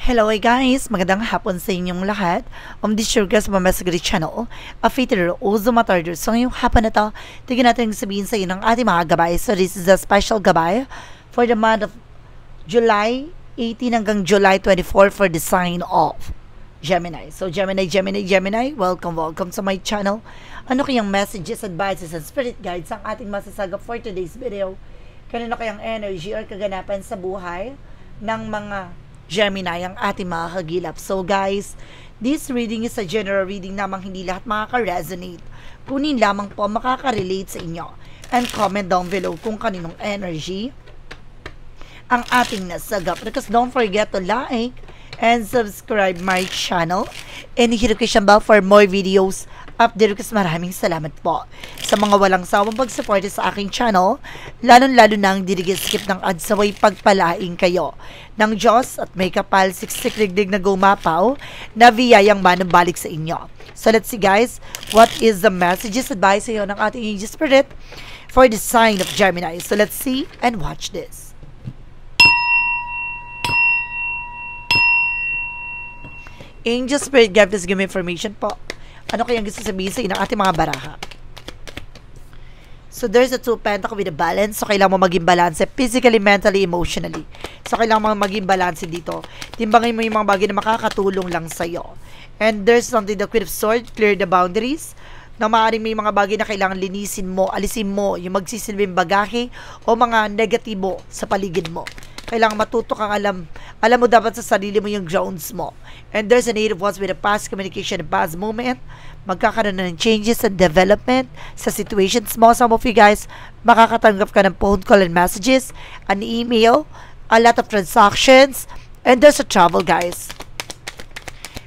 Hello guys! Magandang hapon sa inyong lahat. This is your guys sa Mamesagri Channel, a Fater Ozo Matarder. So ngayong hapon na to, tignan natin sabihin sa inyo ng ating mga gabay. So this is a special gabay for the month of July 18 hanggang July 24 for the sign of Gemini. So Gemini, welcome sa my channel. Ano kayang messages, advices, and spirit guides ang ating masasagap for today's video? Kanino kayang energy or kaganapan sa buhay ng mga Gemini ang ating mga kagilap. So guys, this reading is a general reading namang hindi lahat makaka-resonate. Kunin lamang po makaka-relate sa inyo. And comment down below kung kaninong energy ang ating nasagap. Because don't forget to like and subscribe my channel. And hit notification bell for more videos update. Kasi maraming salamat po sa mga walang sawang pag-support sa aking channel, lalo-lalo nang skip ng ads, saway pagpalaing kayo ng Diyos at may kapal siksik-digdig na gumapaw na biyayang manabalik sa inyo. So let's see guys, what is the messages, advice sa iyo ng ating angel spirit for the sign of Gemini. So let's see and watch this. Angel spirit guide, please give me information po. Ano kayang gusto sabihin sa inyo ng ating mga baraha? So, there's a two pentacle with a balance. So, kailangan mo maging balance physically, mentally, emotionally. So, kailangan mo maging balance dito. Timbangin mo yung mga bagay na makakatulong lang sa'yo. And there's something, the Queen of Swords, clear the boundaries. Na maaaring may mga bagay na kailangan linisin mo, alisin mo, yung magsisilbing bagahe o mga negatibo sa paligid mo. Kailangan matuto kang alam mo dapat sa sarili mo yung grounds mo. And there's a native ones with a past communication and past moment. Magkakaroon na ng changes and development sa situations mo. Some of you guys, makakatanggap ka ng phone call and messages, an email, a lot of transactions, and there's a travel guys.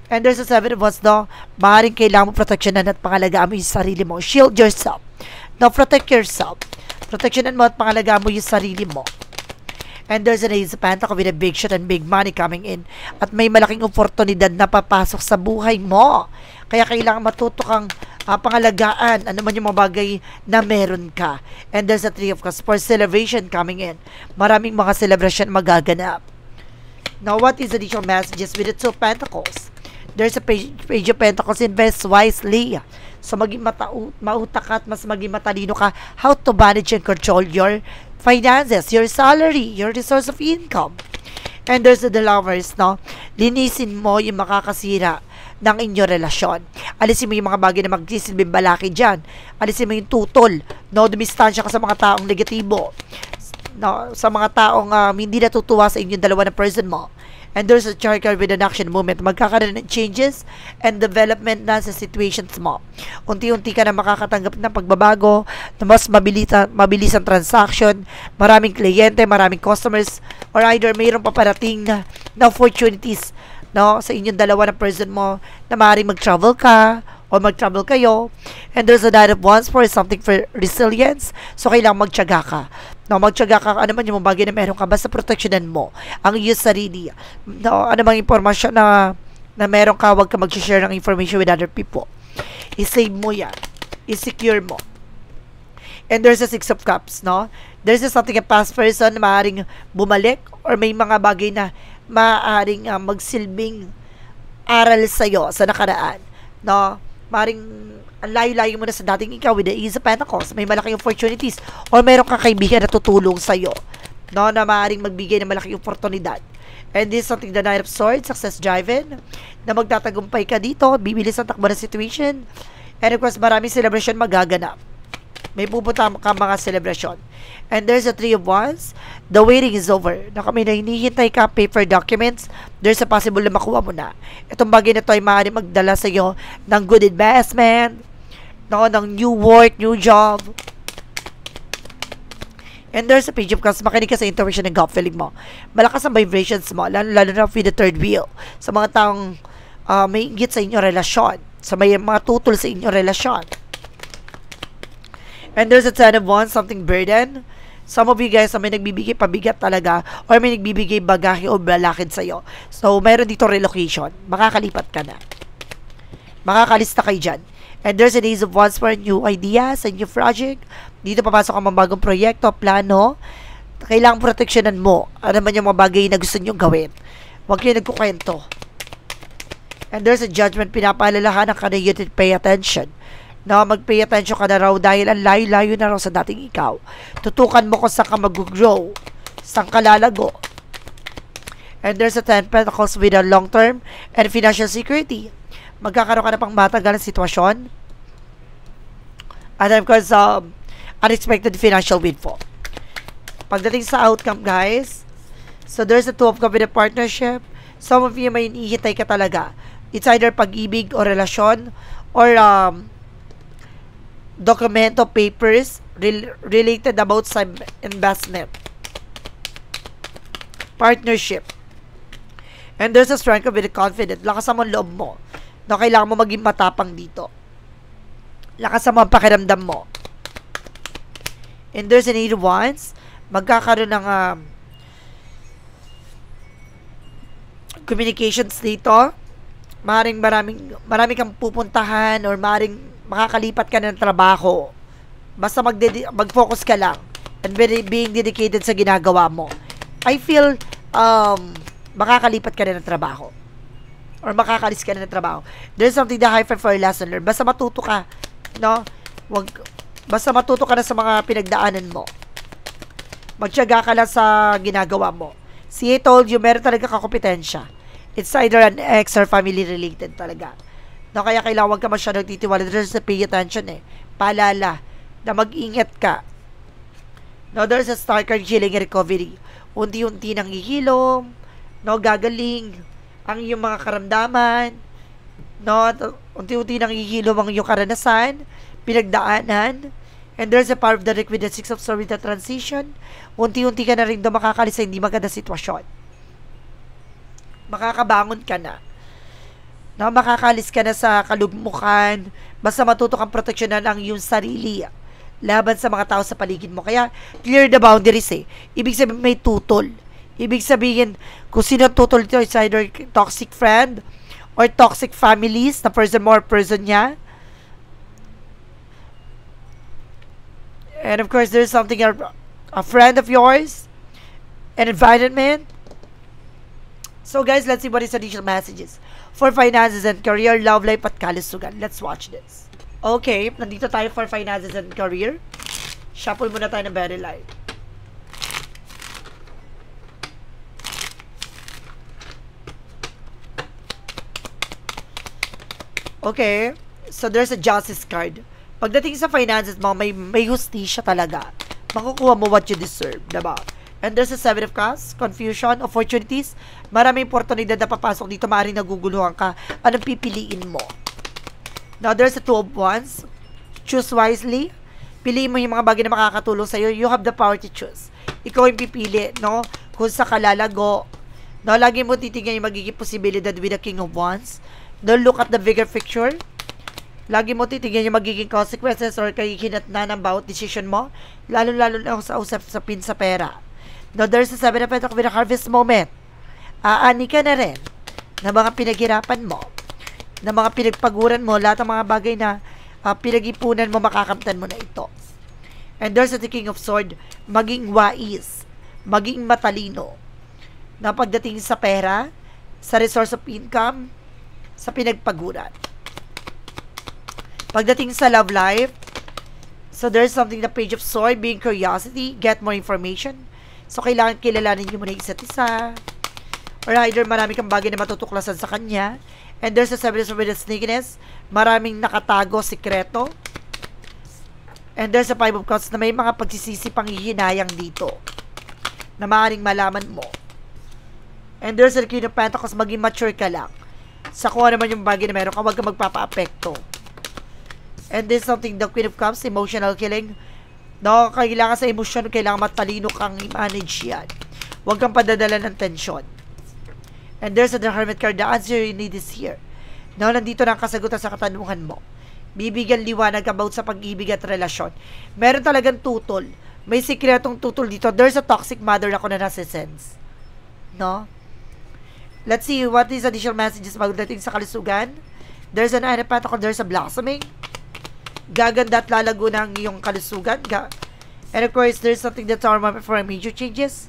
And there's a seven of us, no? Maaaring kailangan mo proteksyonan at pangalagaan mo yung sarili mo. Shield yourself. Now, protect yourself. Proteksyonan mo at pangalagaan mo yung sarili mo. And there's an Ace of Pentacles with a big shot and big money coming in. At may malaking oportunidad na papasok sa buhay mo. Kaya kailangan matuto kang pangalagaan ano man yung mga bagay na meron ka. And there's a Three of Cups for celebration coming in. Maraming mga celebration magaganap. Now, what is additional messages with the Two of Pentacles? There's a Page of Pentacles, invest wisely. So, maging mautak ka at mas maging matalino ka how to manage and control your finances, your salary, your resource of income. And there's the Lovers, no? Linisin mo yung makakasira ng inyong relasyon. Alisin mo yung mga bagay na magsisilbing balaki dyan. Alisin mo yung tutol, no? Dumistansya ka sa mga taong negatibo, no? Sa mga taong hindi natutuwa sa inyong dalawa na person mo. And there's a chart card with an action movement. Magkakaroon ng changes and development na sa situations mo. Unti-unti ka na makakatanggap ng pagbabago, na mas mabilis ang transaction, maraming kliyente, maraming customers, or either mayroong paparating na opportunities, no, sa inyong dalawa na person mo na maaaring mag-travel ka o mag-travel kayo. And there's a Nine of Wands for something for resilience. So, kailangan magtiyaga ka. No, magtiyaga ka, ano man yung bagay na meron ka, basta proteksyonan mo ang iyong sarili. No, ano mang impormasyon na meron ka, huwag ka mag-share ng information with other people. I-save mo yan. I-secure mo. And there's a Six of Cups, no? There's a something a past person na maaaring bumalik or may mga bagay na maaaring magsilbing aral sa'yo sa nakaraan. No? Maaaring ang layo-layo mo na sa dating ikaw with the Ace of Pentacles. May malaking opportunities or meron kang kaibigan na tutulong sa'yo, no, na maaaring magbigay ng malaking oportunidad. And this is something, the Knight of Swords, success driven, na magtatagumpay ka dito, bibilis ang takbo ng situation. And of course, maraming celebration magaganap. May pupunta ka mga celebration. And there's a Three of Wands. The waiting is over. Na kami na hinihintay ka, paper documents, there's a possible na makuha mo na. Itong bagay na ito ay maaaring magdala sa iyo ng good investment, no, ng new work, new job. And there's a Page of Cups. Makinig ka sa intuition and gut feeling mo. Malakas ang vibrations mo, lalo na with the third wheel. Sa mga taong may inggit sa inyong relasyon, sa may mga tutol sa inyong relasyon. And there's a Ten of Wands, something burden. Some of you guys may nagbibigay pabigat talaga or may nagbibigay bagahe o balakid sa'yo. So, mayroon dito relocation. Makakalipat ka na. Makakalista kayo dyan. And there's an Ace of Wands for new ideas, a new project. Dito papasok ang mga bagong proyekto, plano. Kailangang proteksyonan mo. Ano man yung mga bagay na gusto nyo gawin. Huwag kayo nagkukwento. And there's a judgment, pinapaalalahanan ka na you need to pay attention. No, mag-pay attention ka na raw dahil ang layo-layo na raw sa dating ikaw. Tutukan mo kung saan ka mag-grow, saan ka lalago. And there's a 10 pentacles with a long-term and financial security. Magkakaroon ka na pang matagalang sitwasyon. And of course, unexpected financial windfall. Pagdating sa outcome, guys, so there's a 2 of cups with a partnership. Some of you may inihintay ka talaga. It's either pag-ibig o relasyon or documento, papers related about some investment. Partnership. And there's a strength of it, confident. Lakas mo ang loob mo. Na kailangan mo maging matapang dito. Lakas mo ang pakiramdam mo. And there's an 8 of wands. Magkakaroon ng communications dito. Marami kang pupuntahan or maring makakalipat ka ng trabaho. Basta mag-focus ka lang and being dedicated sa ginagawa mo. I feel makakalipat ka na ng trabaho or makakalis ka na ng trabaho. There's something that high for a lesson learned. Basta matuto ka, no? Basta matuto ka na sa mga pinagdaanan mo. Magtiyaga ka lang sa ginagawa mo. See, I told you, meron talaga kakompetensya. It's either an ex or family related talaga. No, kaya kailangan huwag ka masyadong titiwala. There's a pay attention eh. Paalala na mag-ingat ka. No, there's a star card, healing and recovery. Unti-unti nang ihilom. No, gagaling ang iyong mga karamdaman. No, unti-unti nang ihilom ang iyong karanasan, pinagdaanan. And there's a power of the Rick with the 6 of Swords with the transition. Unti-unti ka na rin doon makakalis sa hindi maganda sitwasyon. Makakabangon ka na. No, makakalis ka na sa kalugmukan. Basta matuto kang proteksyonan ang iyong sarili laban sa mga tao sa paligid mo. Kaya, clear the boundaries eh. Ibig sabihin, may tutol. Ibig sabihin, kung sino tutol ito, it's either toxic friend or toxic families na person mo or person niya. And of course, there's something, a friend of yours, an environment. So guys, let's see what is additional messages for finances and career, love life at kalusugan. Let's watch this. Okay, nandito tayo for finances and career. Shuffle muna tayo ng very light. Okay, so there's a justice card. Pagdating sa finances mo, may hustisya talaga. Makukuha mo what you deserve, diba? And there's a 7 of Cups, confusion, opportunities. Maraming oportunidad na papasok dito, maaaring naguguluhan ka. Anong pipiliin mo? Now, there's a 2 of Wands. Choose wisely. Piliin mo yung mga bagay na makakatulong sa'yo. You have the power to choose. Ikaw yung pipili, no? Kung sa kalalago. No, lagi mo titignan yung magiging posibilidad with the King of Wands. Don't look at the bigger picture. Lagi mo titignan yung magiging consequences or kahihinatnan ng bawat decision mo. Lalo-lalo na sa usap-sapin sa pera. Now, there's a 7 of Pentacles with a harvest moment. Aani ka na rin na mga pinaghirapan mo, na mga pinagpaguran mo, lahat ng mga bagay na pinag-ipunan mo, makakamtan mo na ito. And there's a King of Swords, maging wais, maging matalino, na pagdating sa pera, sa resource of income, sa pinagpaguran. Pagdating sa love life, so there's something, the Page of Swords, being curiosity, get more information. So, kailangan kilalanin nyo muna isa't isa. Or either marami kang bagay na matutuklasan sa kanya. And there's a 7 of Swords with a sneakiness. Maraming nakatago, sikreto. And there's a 5 of Cups na may mga pagsisisi pang hihinayang dito. Na maaaring malaman mo. And there's a Queen of Pentacles, maging mature ka lang. Sa kung ano man yung bagay na meron ka, huwag ka magpapa-apekto. And there's something, the Queen of Cups, emotional killing. No, kailangan sa emosyon, kailangan matalino kang i-manage yan. Huwag kang padadala ng tensyon. And there's a Hermit card, the answer you need is here. No, nandito na ang kasagutan sa katanungan mo. Bibigyan liwanag about sa pag-ibig at relasyon. Meron talagang tutol. May sikretong tutol dito. There's a toxic mother ako na nasa-sense. No? Let's see what is additional messages pagdating sa kalusugan. There's an Nine of Pentacles, there's a blossoming. Gaganda at lalago ng iyong kalusugan. And of course, there's something that's our moment for major changes.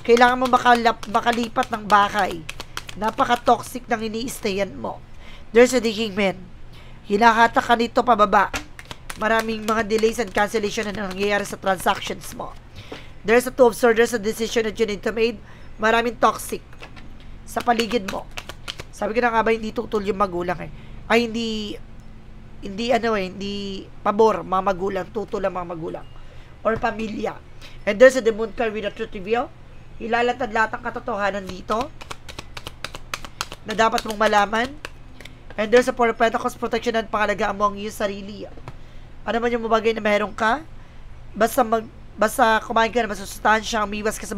Kailangan mo makalipat ng bahay Napaka-toxic ng ini-stayan mo. There's a digging man. Hinahatak ka nito pababa. Maraming mga delays and cancellation na nangyayari sa transactions mo. There's a two of swords. There's a decision that you need to make. Maraming toxic sa paligid mo. Sabi ko na nga ba, hindi tutol yung magulang eh. Ay, hindi pabor, mga magulang, tutol ang mga magulang. Or pamilya. And there's a demon card with a truth reveal. Ilalatad-latang katotohanan dito na dapat mong malaman. And there's a Four of Pentacles, protection at pangalagaan mo ang iyong sarili. Ano man yung bagay na meron ka, basta kumain ka na masustansya, umiwas ka sa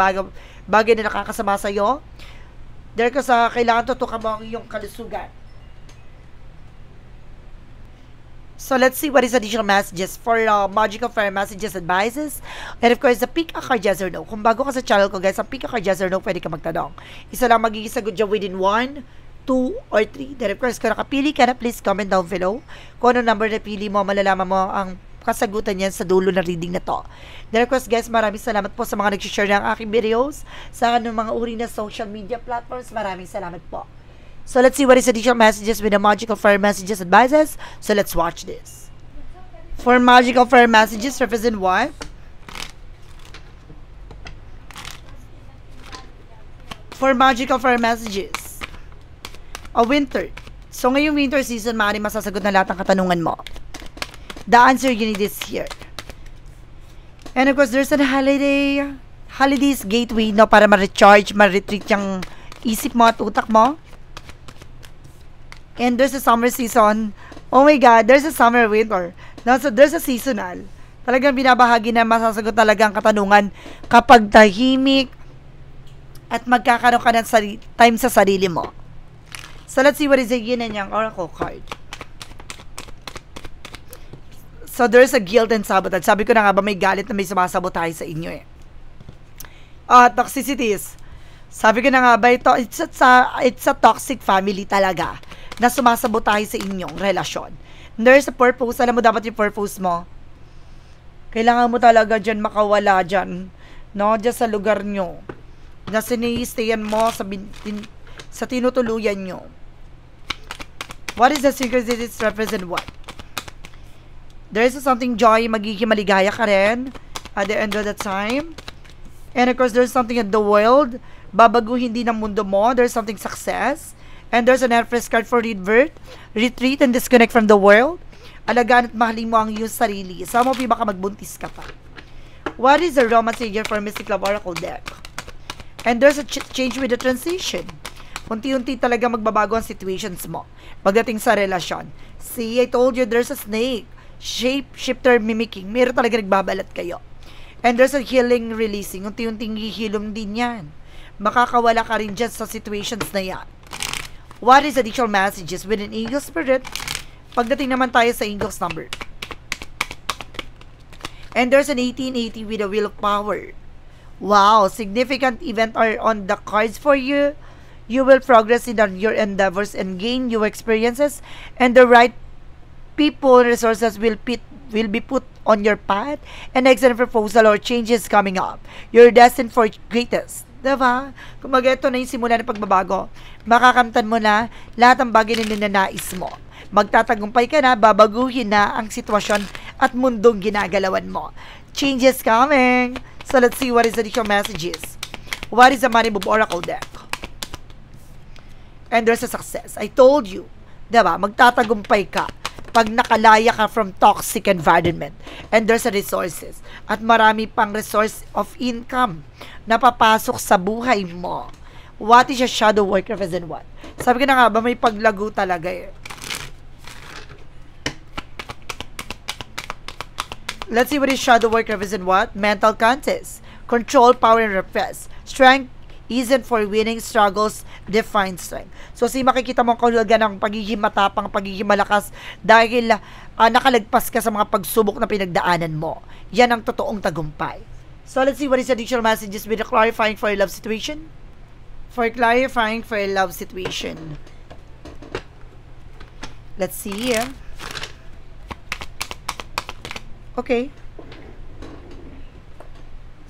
bagay na nakakasama sa'yo. There ka sa kailangan tutukan mo ang iyong kalusugan. So, let's see what is additional messages for Magical Fire Messages Advices. And of course, the pick a card yes or no. Kung bago ka sa channel ko, guys, ang pick a card yes or no, pwede ka magtanong. Isa lang magiging sagot dyan within 1, 2, or 3. Then of course, kung nakapili ka na, please comment down below. Kung ano number na pili mo, malalaman mo ang kasagutan yan sa dulo ng reading na to. Then of course, guys, maraming salamat po sa mga nag-share ng aking videos sa mga uri na social media platforms. Maraming salamat po. So, let's see what is additional messages with the Magical Fire Messages Advices. So, let's watch this. For Magical Fire Messages, represent what? For Magical Fire Messages, a winter. So, ngayong winter season, maaaring masasagot na lahat ng katanungan mo. The answer you need is here. And of course, there's a holidays gateway, no, para ma-recharge, ma-retreat yung isip mo at utak mo. And there's a summer season. Oh my God, there's a summer winter. No, so there's a seasonal. Talagang binabahagi na masasagot talaga ang katanungan kapag tahimik at magkakaroon ka ng time sa sarili mo. So let's see what is the yin and yang oracle card. So there's a guilt and sabotage. Sabi ko na nga ba, may galit na may sumasabotage sa inyo eh. Toxicities. Sabi ko na nga ba, it's a toxic family talaga na sumasabotahe sa inyong relasyon. There's a purpose. Alam mo dapat yung purpose mo. Kailangan mo talaga dyan makawala dyan. No? Dyan sa lugar nyo. Na sinistayan mo sa tinutuluyan nyo. What is the synchronicities represent what? There is something joy. Magiging maligaya ka rin at the end of the time. And of course, there's something in the world. Babaguhin din ang mundo mo. There's something success. And there's an Empress card for rebirth, retreat and disconnect from the world. Alagaan at mahalin mo ang iyong sarili. Some of you baka magbuntis ka pa. What is the romance here for Mystic Love Oracle deck? And there's a change with the transition. Unti-unti talaga magbabago ang situations mo pagdating sa relasyon. See, I told you there's a snake. Shape-shifter mimicking. Meron talaga nagbabalat kayo. And there's a healing releasing. Unti-unting hihilom din yan. Makakawala ka rin dyan sa situations na yan. What is additional messages with an Eagle Spirit? Pagdating naman tayo sa Eagle's number. And there's an 1880 with a Wheel of Power. Wow, significant event are on the cards for you. You will progress in your endeavors and gain new experiences. And the right people and resources will be put on your path. An excellent proposal or changes coming up. You're destined for greatest. Diba? Kung ito na yung simula ng pagbabago, makakamtan mo na lahat ng bagay na ninanais mo. Magtatagumpay ka na, babaguhin na ang sitwasyon at mundong ginagalawan mo. Changes coming! So let's see what is the additional messages. What is the Money Move Oracle deck? And there's a success. I told you, diba? Magtatagumpay ka pag nakalaya ka from toxic environment. And there's a resources. At marami pang resource of income na papasok sa buhay mo. What is your shadow work represent what? Sabi ko na nga ba, may paglago talaga eh. Let's see what is shadow work represent what? Mental contest. Control, power, and repress. Strength isn't for winning, struggles define strength. So, makikita mo ang kahulugan ng pagiging matapang, pagiging malakas dahil nakalagpas ka sa mga pagsubok na pinagdaanan mo. Yan ang totoong tagumpay. So, let's see what is additional messages with the clarifying for your love situation. For clarifying for your love situation. Let's see. Okay.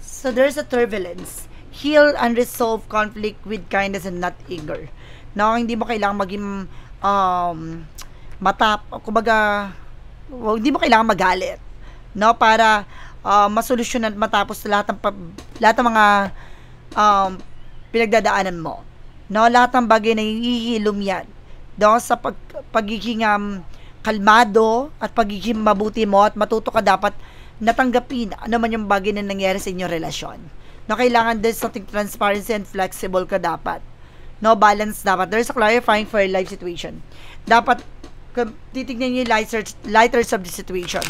So, there's a turbulence. Heal unresolved conflict with kindness and not anger. No, hindi mo kailangan maging kumbaga, hindi mo kailangan magalit, no, para masolusyonan matapos lahat ng mga pinagdadaanan mo. No, lahat ng bagay na hihilom yan. No, sa pagiging kalmado at pagiging mabuti mo at matuto ka dapat natanggapin ano man yung bagay na nangyari sa inyong relasyon. No, kailangan din something transparency and flexible ka dapat. No, balance dapat. There's a clarifying for your life situation. Dapat titignan niyo yung lighter sub situation.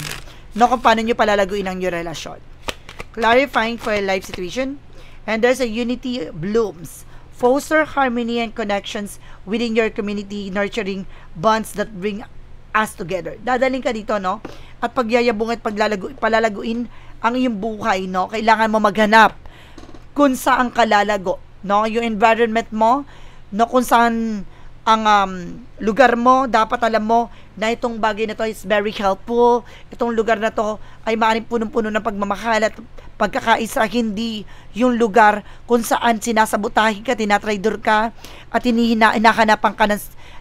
No, kung paano niyo palalaguin ang inyong relasyon. Clarifying for your life situation. And there's a unity blooms. Foster harmony and connections within your community, nurturing bonds that bring us together. Dadaling ka dito, no? At pagyayabong at palalaguin ang iyong buhay, no? Kailangan mo maghanap kung saan ka lalago, no? Yung environment mo, no? Kung saan ang lugar mo, dapat alam mo na itong bagay na to is very helpful. Itong lugar na to ay maaaring punong-puno ng pagmamahal at pagkakaisa, hindi yung lugar kung saan sinasabotahin ka, tinatraidor ka, at hinahanapan ka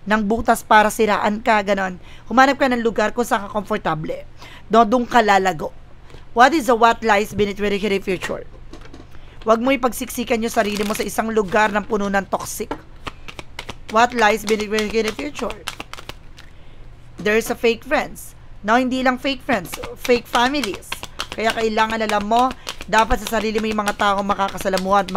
ng butas para siraan ka, ganon. Humanap ka ng lugar kung saan ka komportable. Doon ka lalago. What lies beneath your future? Huwag mo ipagsiksikan yung sarili mo sa isang lugar ng puno ng toxic. What lies beneath your future? There's a fake friends. No, hindi lang fake friends, fake families. Kaya kailangan alam mo, dapat sa sarili mo yung mga taong makakasalamuha at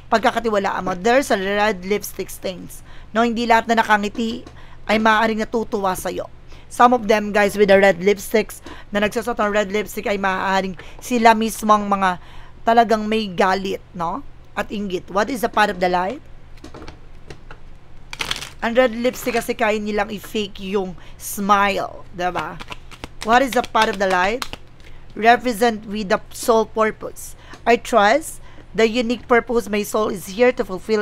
pagkakatiwalaan mo. There's a red lipstick stains. No, hindi lahat na nakangiti ay maaaring natutuwa sa'yo. Some of them, guys, with the red lipsticks, na nagsusot ng red lipstick ay maaaring sila mismong mga talagang may galit, no? At inggit. What is the part of the light? Ang red lipstick kasi kaya nilang i-fake yung smile, diba? What is the part of the light? Represent with the soul purpose. I trust the unique purpose my soul is here to fulfill.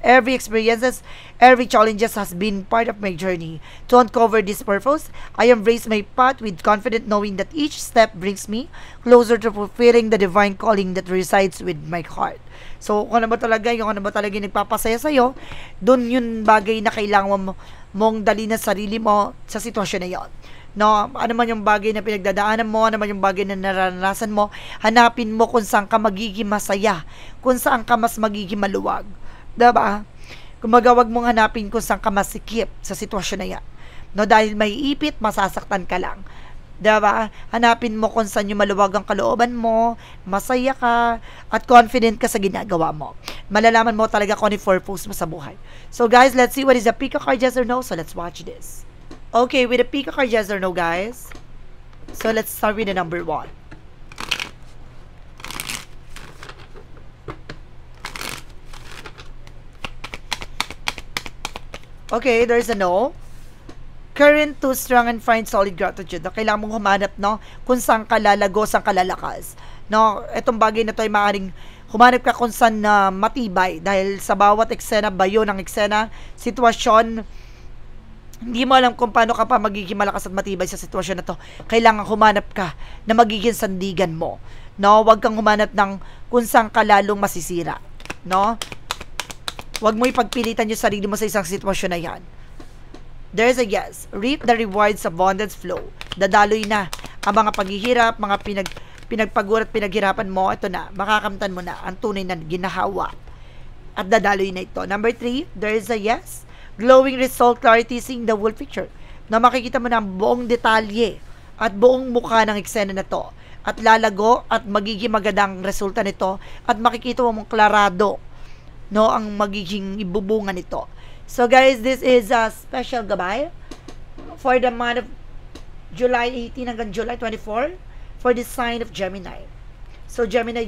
Every experiences, every challenges has been part of my journey. To uncover this purpose, I embrace my path with confidence, knowing that each step brings me closer to fulfilling the divine calling that resides with my heart. So, kung ano ba talaga yung nagpapasaya sa'yo, dun yung bagay na kailangan mong dali na sarili mo sa sitwasyon na yon. No, ano man yung bagay na pinagdadaanan mo, ano man yung bagay na naranasan mo, hanapin mo kung saan ka magiging masaya, kung saan ka mas magiging maluwag. Diba? Kumbaga, wag mong hanapin kung saan ka masikip sa sitwasyon na yan. No, dahil may ipit, masasaktan ka lang. Diba? Hanapin mo kung saan yung maluwag ang kalooban mo, masaya ka, at confident ka sa ginagawa mo. Malalaman mo talaga kung ano yung purpose mo sa buhay. So guys, let's see what is the pick a card, yes or no. So let's watch this. Okay, with the pick a card, yes or no, guys. So let's start with the number 1. Okay, there's a no. Current too strong and find solid gratitude. No, kailangan mong humanap, no, kung saan ka lalago, saan ka lalakas. No, itong bagay na to ay maaaring humanap ka kung saan na matibay. Dahil sa bawat eksena, bayo ng eksena, sitwasyon, hindi mo alam kung paano ka pa magiging malakas at matibay sa sitwasyon na to. Kailangan humanap ka na magiging sandigan mo. No, huwag kang humanap ng kung saan ka lalong masisira. No? Huwag mo ipagpilitan yung sarili mo sa isang sitwasyon na yan. There's a yes. Reap the rewards of abundance flow. Dadaloy na ang mga paghihirap, mga pinagpagurat, pinaghirapan mo. Ito na, makakamtan mo na ang tunay na ginahawa. At dadaloy na ito. Number 3, there's a yes. Glowing result, clarity, seeing the whole picture. Na makikita mo na ang buong detalye at buong mukha ng eksena na to. At lalago at magiging magandang resulta nito. At makikita mo mong klarado, no, ang magiging ibubunga nito. So guys, this is a special gabay for the month of July 18 hanggang July 24 for the sign of Gemini. So Gemini,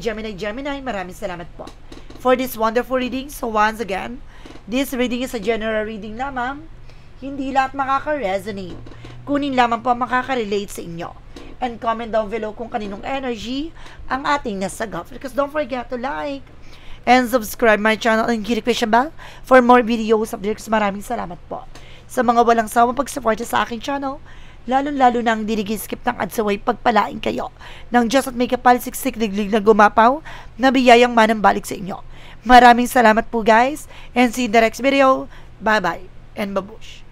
maraming salamat po for this wonderful reading. So once again, this reading is a general reading lamang. Hindi lahat makaka-resonate. Kunin lamang po makaka-relate sa inyo. And comment down below kung kaninong energy ang ating nasagap. Because don't forget to like and subscribe my channel and hit the notification bell for more videos updates. Maraming salamat po sa mga walang sawang pag-support sa aking channel. Lalo-lalo nang dinigiskip ng adsaway pagpalain kayo ng Diyos at may kapalsiksik liglig na gumapaw na biyayang manambalik sa inyo. Maraming salamat po guys and see you in the next video. Bye-bye and babush.